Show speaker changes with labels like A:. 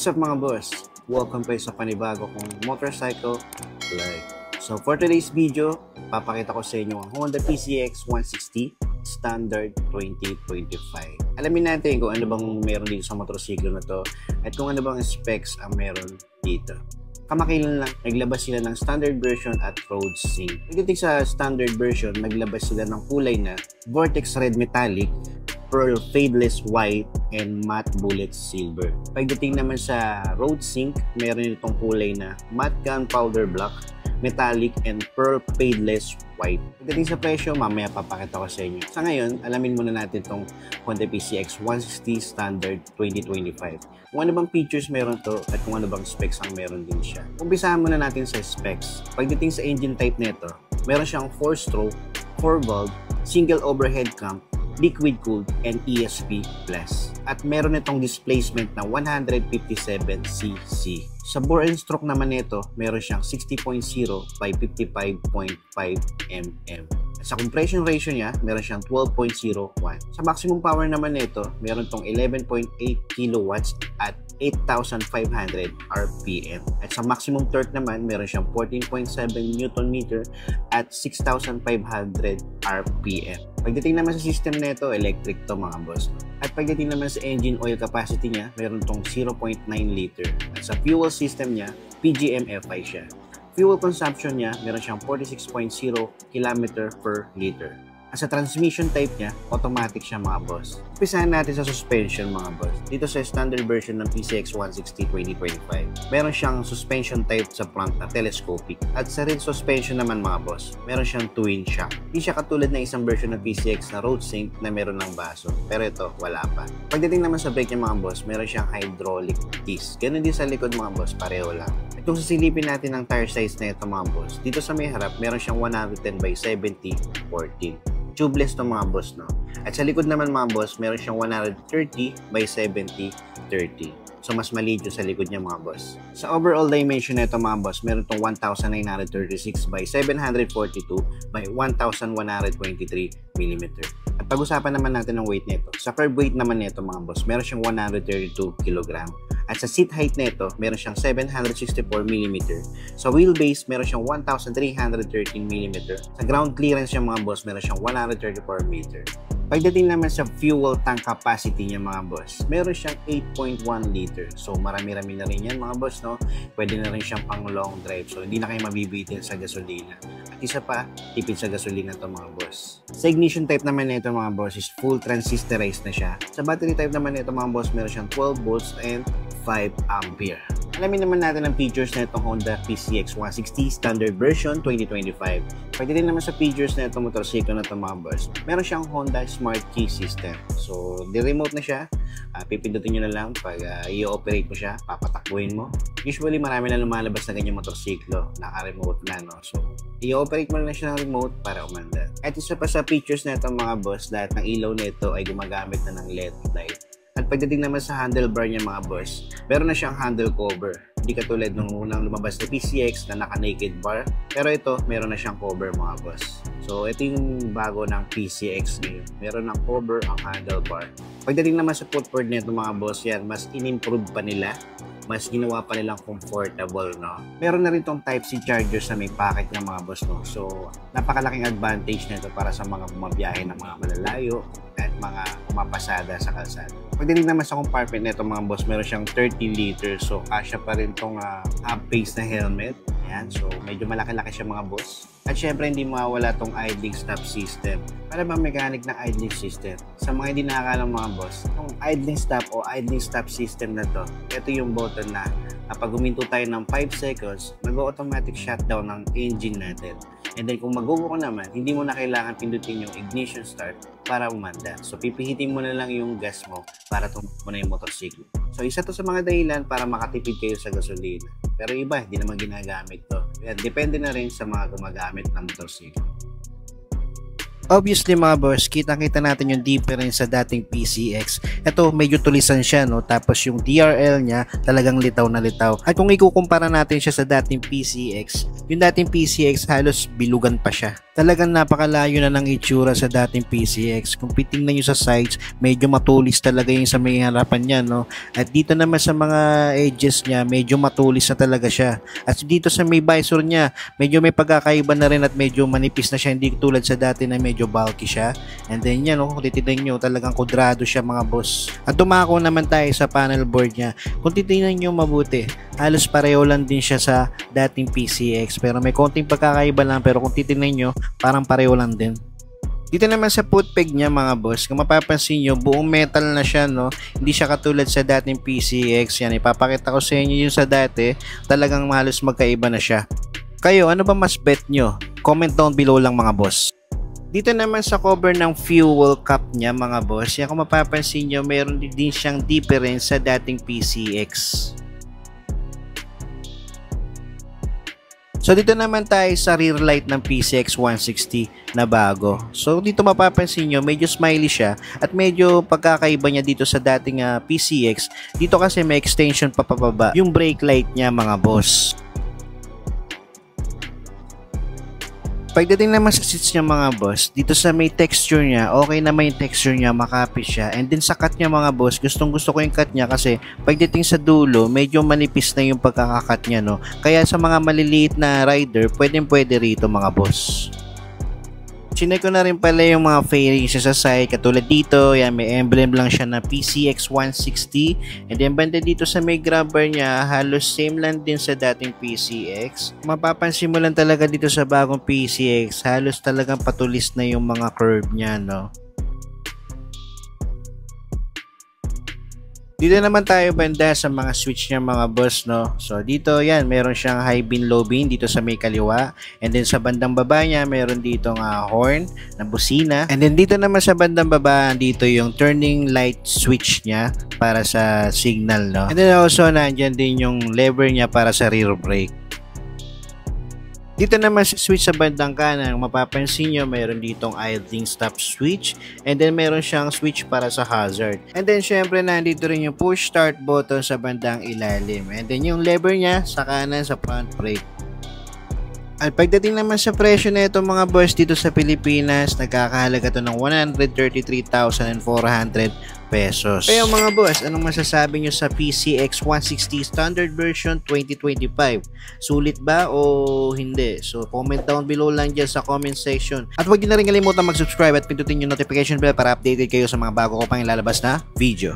A: What's up mga boss? Welcome kayo sa panibago kong motorcycle vlog. So for today's video, papakita ko sa inyo ang Honda PCX 160 Standard 2025. Alamin natin kung ano bang meron dito sa motorsiklo na to at kung ano bang specs ang meron dito. Kamakailan lang, naglabas sila ng standard version at road sync. Pagdating sa standard version, naglabas sila ng kulay na Vortex Red Metallic, Pearl Fadeless White, and Matte Bullet Silver. Pagdating naman sa road sync, meron itong kulay na Matte Gunpowder Black, Metallic, and Pearl Fadeless White. Pagdating sa presyo, mamaya papakita ko sa inyo. Sa ngayon, alamin muna natin itong Honda PCX 160 Standard 2025. Kung ano bang features meron to at kung ano bang specs ang meron din siya. Umpisahan muna natin sa specs. Pagdating sa engine type nito, meron siyang 4-stroke, 4-valve, single overhead cam, liquid-cooled, and ESP+. At meron itong displacement na 157cc. Sa bore and stroke naman nito, meron siyang 60.0 by 55.5 mm. At sa compression ratio niya, meron siyang 12.01. Sa maximum power naman nito, meron itong 11.8 kilowatts at 8,500 RPM. At sa maximum torque naman, meron siyang 14.7 Nm at 6,500 RPM. Pagdating naman sa system nito, electric to mga boss. At pagdating naman sa engine oil capacity niya, meron tong 0.9 liter. At sa fuel system niya, PGM FI siya. Fuel consumption niya, meron siyang 46.0 km per liter. At sa transmission type niya, automatic siya mga boss. Umpisahan natin sa suspension mga boss. Dito sa standard version ng PCX 160 2025, meron siyang suspension type sa front na telescopic. At sa rear suspension naman mga boss, meron siyang twin shock. Hindi siya katulad ng isang version ng PCX na road sync na meron ng baso. Pero ito, wala pa. Pagdating naman sa brake niya mga boss, meron siyang hydraulic disc. Ganun din sa likod mga boss, pareho lang. At kung sasilipin natin ang tire size na ito mga boss, dito sa may harap, meron siyang 110 by 70 14. Tubeless to mga boss, no? At sa likod naman mga boss, meron siyang 130 by 70 30. So mas maliit yung sa likod niya mga boss. Sa overall dimension nito mga boss, meron tong 1936 by 742 by 1123 mm. At pag-usapan naman natin ng weight nito. Sa curb weight naman nito mga boss, meron siyang 132 kg. At sa seat height nito, meron siyang 764 mm. Sa wheelbase, meron siyang 1,313 mm. Sa ground clearance niya mga boss, meron siyang 134 meter. Pagdating naman sa fuel tank capacity niya mga boss, meron siyang 8.1 liter. So marami-rami na rin yan mga boss, no? Pwede na rin siyang pang long drive. So hindi na kayo mabibitin sa gasolina. At isa pa, tipid sa gasolina to mga boss. Sa ignition type naman nito mga boss is full transistorized na siya. Sa battery type naman nito mga boss, meron siyang 12 volts and 5 ampere. Alamin naman natin ang features na itong Honda PCX 160 Standard Version 2025. Pagdating naman sa features na itong motorsiklo na itong mga boss, meron siyang Honda Smart Key System. So, di-remote na siya. Pipindutin nyo na lang pag i-operate mo siya, papatakbuhin mo. Usually, marami na lumalabas na ganyan motorsiklo, naka-remote na, no? So, i-operate mo na siya ng remote para umanda. At isa pa sa features na itong mga boss, lahat ng ilaw na ito ay gumagamit na ng LED light. At pagdating naman sa handlebar niya mga boss, meron na siyang handle cover. Hindi katulad nung unang lumabas na PCX na naka-naked bar. Pero ito, meron na siyang cover mga boss. So, ito yung bago ng PCX ngayon. Meron ng cover ang handlebar. Pagdating naman sa footboard nito mga boss, yan, mas in-improve pa nila. Mas ginawa pa nilang comfortable, no? Meron na rin tong Type-C charger sa may pocket ng mga boss, no? So, napakalaking advantage nito para sa mga bumabiyahe ng mga malalayo at mga pumapasada sa kalsada. Pagdating naman sa compartment nito mga boss, meron siyang 30 liters. So, kasya pa rin tong half-face na helmet. Yan. So, medyo malaki-laki siya mga boss. At syempre, hindi mawawala tong idling stop system. Para bang mechanic ng idling system? Sa mga hindi nakakalam mga boss, itong idling stop o idling stop system na to, ito yung button na kapag huminto tayo ng 5 seconds, mag-automatic shutdown ng engine natin. And then kung mag-go ka naman, hindi mo na kailangan pindutin yung ignition start para umanda. So pipihitin mo na lang yung gas mo para tumakbo na yung motorsiklo. So isa to sa mga dahilan para makatipid kayo sa gasolina. Pero iba, hindi naman ginagamit to. Yan, depende na rin sa mga gumagamit ng motorsiklo. Obviously mga boss, kitang-kita natin yung difference sa dating PCX. Ito medyo tulisan siya, no? Tapos yung DRL niya talagang litaw na litaw. At kung ikukumpara natin siya sa dating PCX, yung dating PCX halos bilugan pa siya.
B: Talagang napakalayo na ng itsura sa dating PCX. Kung titingnan nyo sa sides, medyo matulis talaga yung sa may harapan niya, no? At dito naman sa mga edges niya, medyo matulis na talaga siya. At dito sa may visor niya, medyo may pagkakaiba na rin at medyo manipis na siya, hindi tulad sa dati na medyo bulky siya. And then yan, no? Kung titingnan nyo, talagang kudrado siya mga boss. At dumako naman tayo sa panel board niya. Kung titingnan nyo mabuti, halos pareho lang din siya sa dating PCX. Pero may konting pagkakaiba lang, pero kung titingnan nyo, parang pareho lang din. Dito naman sa foot peg niya mga boss, kung mapapansin nyo, buong metal na siya, no? Hindi siya katulad sa dating PCX. Yan, ipapakita ko sa inyo yung sa dati, talagang halos magkaiba na siya. Kayo, ano ba mas bet nyo? Comment down below lang mga boss. Dito naman sa cover ng fuel cap niya mga boss, yan kung mapapansin nyo, mayroon din siyang difference sa dating PCX. So dito naman tayo sa rear light ng PCX 160 na bago. So dito mapapansin nyo, medyo smiley siya at medyo pagkakaiba niya dito sa dating PCX. Dito kasi may extension pa pababa yung brake light niya mga boss. Pagdating naman sa seats niya mga boss, dito sa may texture niya, okay naman yung texture niya, makapit siya. And then sa cut niya mga boss, gustong gusto ko yung cut niya kasi pagdating sa dulo, medyo manipis na yung pagkakakat niya, no. Kaya sa mga maliliit na rider, pwede rito mga boss. Chinek ko na rin pala yung mga fairings sa side, katulad dito, yan may emblem lang siya na PCX 160. And then banda dito sa may grabber niya, halos same lang din sa dating PCX. Mapapansin mo lang talaga dito sa bagong PCX, halos talagang patulis na yung mga curve niya, no. Dito naman tayo banda sa mga switch niya mga boss, no. So dito yan, meron siyang high beam, low beam dito sa may kaliwa. And then sa bandang baba niya, meron dito horn na busina. And then dito naman sa bandang baba, dito yung turning light switch niya para sa signal, no. And then also nandiyan din yung lever niya para sa rear brake. Dito naman sa switch sa bandang kanan, mapapansin nyo mayroon ditong idling stop switch and then meron siyang switch para sa hazard. And then syempre nandito rin yung push start button sa bandang ilalim. And then yung lever niya sa kanan sa front brake. At pagdating naman sa presyo na ito mga boss dito sa Pilipinas, nagkakahalaga to ng 133,400 pesos. Kaya mga boss, anong masasabi nyo sa PCX 160 Standard Version 2025? Sulit ba o hindi? So comment down below lang dyan sa comment section. At huwag din na rin kalimutan mag-subscribe at pindutin yung notification bell para updated kayo sa mga bago ko pang ilalabas na video.